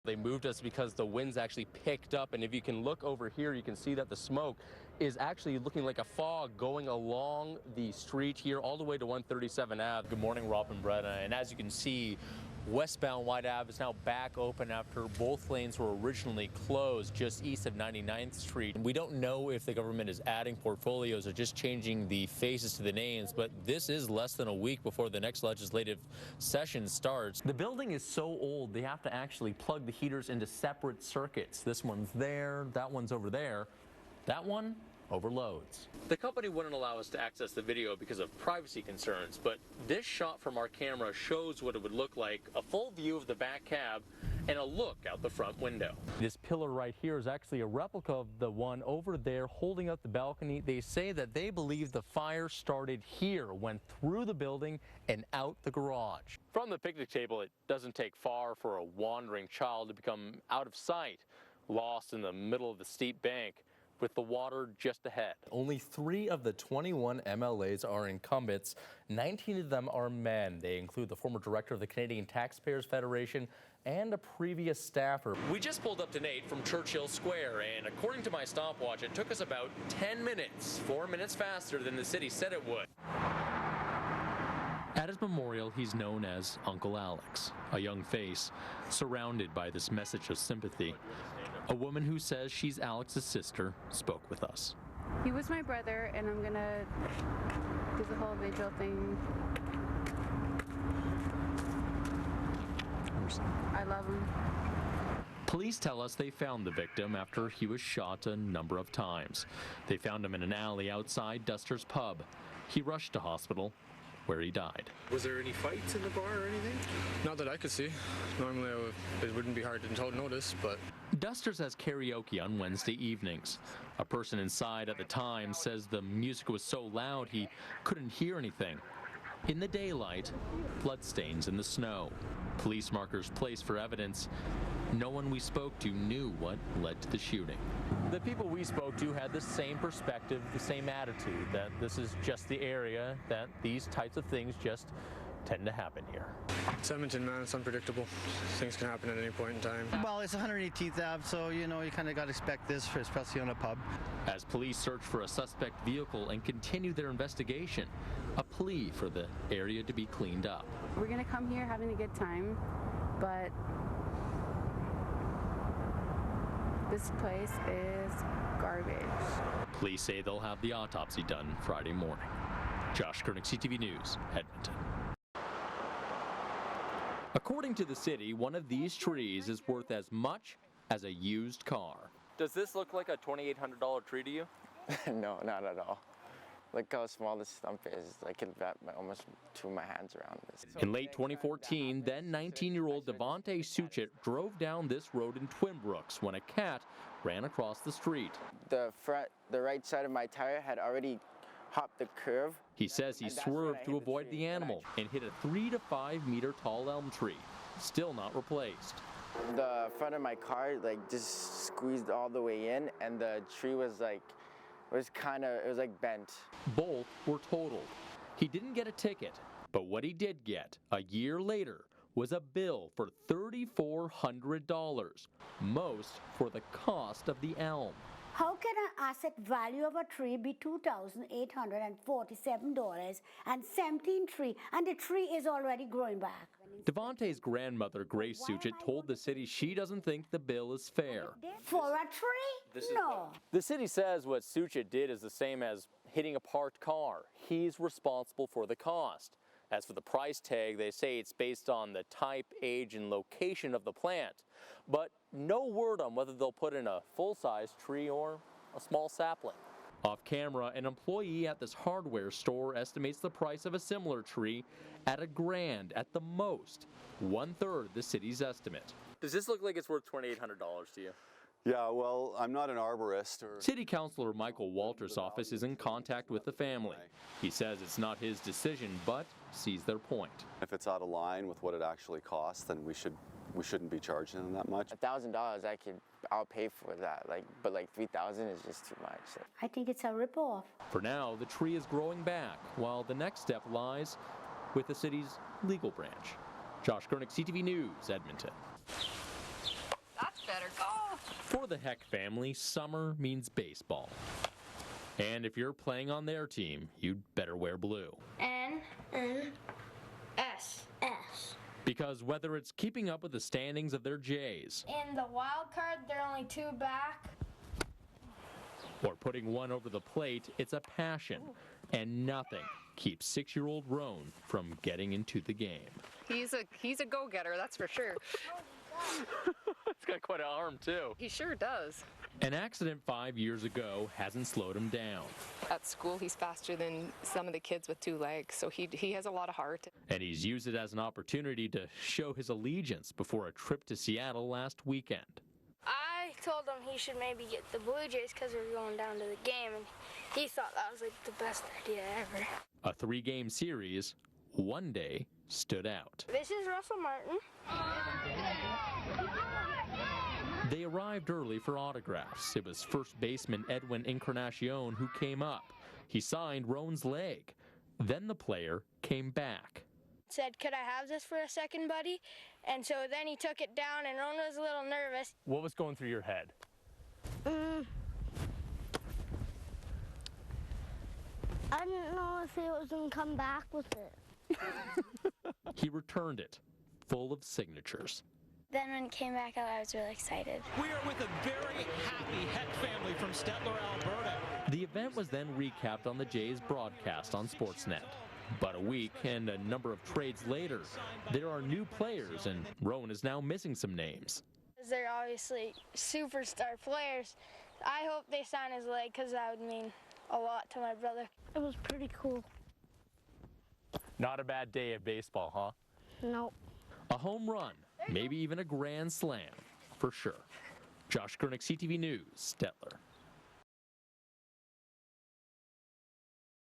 They moved us because the winds actually picked up, and if you can look over here, you can see that the smoke is actually looking like a fog going along the street here all the way to 137 Ave. Good morning, Rob and Brenna. And as you can see, westbound White Ave is now back open after both lanes were originally closed just east of 99th Street. We don't know if the government is adding portfolios or just changing the faces to the names, but this is less than a week before the next legislative session starts. The building is so old, they have to actually plug the heaters into separate circuits. This one's there, that one's over there, that one overloads. The company wouldn't allow us to access the video because of privacy concerns, but this shot from our camera shows what it would look like, a full view of the back cab and a look out the front window. This pillar right here is actually a replica of the one over there holding up the balcony. They say that they believe the fire started here, went through the building and out the garage. From the picnic table, it doesn't take far for a wandering child to become out of sight, lost in the middle of the steep bank, with the water just ahead. Only 3 of the 21 MLAs are incumbents. 19 of them are men. They include the former director of the Canadian Taxpayers Federation and a previous staffer. We just pulled up to Nate from Churchill Square, and according to my stopwatch, it took us about 10 minutes, 4 minutes faster than the city said it would. At his memorial, he's known as Uncle Alex, a young face surrounded by this message of sympathy. A woman who says she's Alex's sister spoke with us. He was my brother, and I'm gonna do the whole vigil thing. I love him. Police tell us they found the victim after he was shot a number of times. They found him in an alley outside Duster's Pub. He rushed to hospital, where he died. Was there any fights in the bar or anything? Not that I could see. Normally it wouldn't be hard to notice, but... Duster's has karaoke on Wednesday evenings. A person inside at the time says the music was so loud he couldn't hear anything. In the daylight, bloodstains in the snow. Police markers placed for evidence. No one we spoke to knew what led to the shooting. The people we spoke to had the same perspective, the same attitude, that this is just the area, that these types of things just tend to happen here. It's Edmonton, man. It's unpredictable. Things can happen at any point in time. Well, it's 118th Ave, so, you know, you kind of got to expect this, especially on a pub. As police search for a suspect vehicle and continue their investigation, a plea for the area to be cleaned up. We're gonna come here having a good time, but this place is garbage. Police say they'll have the autopsy done Friday morning. Josh Koenig, CTV News, Edmonton. According to the city, one of these trees is worth as much as a used car. Does this look like a $2,800 tree to you? No, not at all. Look how small this stump is. I can wrap almost 2 of my hands around this. In late 2014, then 19-year-old Devontae Suchit drove down this road in Twin Brooks when a cat ran across the street. The right side of my tire had already hopped the curve. He says he swerved to avoid the animal and hit a 3 to 5 meter tall elm tree, still not replaced. The front of my car just squeezed all the way in, and the tree was bent. Both were totaled. He didn't get a ticket, but what he did get a year later was a bill for $3,400, most for the cost of the elm. How can an asset value of a tree be $2,847.17 and the tree is already growing back? Devontae's grandmother, Grace Suchit, told the city she doesn't think the bill is fair. For a tree? No. The city says what Suchit did is the same as hitting a parked car. He's responsible for the cost. As for the price tag, they say it's based on the type, age, and location of the plant. But no word on whether they'll put in a full-size tree or a small sapling. Off camera, an employee at this hardware store estimates the price of a similar tree at $1,000 at the most, 1/3 the city's estimate. Does this look like it's worth $2,800 to you? Yeah, well, I'm not an arborist. City Councilor Michael Walter's office is in contact with the family. He says it's not his decision, but sees their point. If it's out of line with what it actually costs, then we shouldn't be charging them that much. $1,000, I'll pay for that. But $3,000 is just too much. I think it's a ripoff. For now, the tree is growing back, while the next step lies with the city's legal branch. Josh Koenig, CTV News, Edmonton. better. Go! For the Heck family, summer means baseball. And if you're playing on their team, you'd better wear blue. S. Because whether it's keeping up with the standings of their Jays, In the wild card, they're only 2 back. or putting one over the plate, it's a passion. And nothing keeps 6-year-old Roan from getting into the game. He's a go-getter, that's for sure. It's got quite an arm, too. He sure does. An accident 5 years ago hasn't slowed him down. At school, he's faster than some of the kids with 2 legs, so he has a lot of heart. And he's used it as an opportunity to show his allegiance before a trip to Seattle last weekend. I told him he should maybe get the Blue Jays because we're going down to the game, and he thought that was like the best idea ever. A 3-game series, one day, stood out. This is Russell Martin. They arrived early for autographs. It was first baseman Edwin Encarnacion who came up. He signed Roan's leg. Then the player came back. Said, "Could I have this for a second, buddy?" And so then he took it down, and Ron was a little nervous. What was going through your head? I didn't know if he was going to come back with it. He returned it, full of signatures. Then when it came back out, I was really excited. We are with a very happy Heck family from Stettler, Alberta. The event was then recapped on the Jays broadcast on Sportsnet. But a week and a number of trades later, there are new players, and Roan is now missing some names. They're obviously superstar players. I hope they sign his leg because that would mean a lot to my brother. It was pretty cool. Not a bad day of baseball, huh? Nope. A home run, maybe even a grand slam, for sure. Josh Gernick, CTV News, Stettler.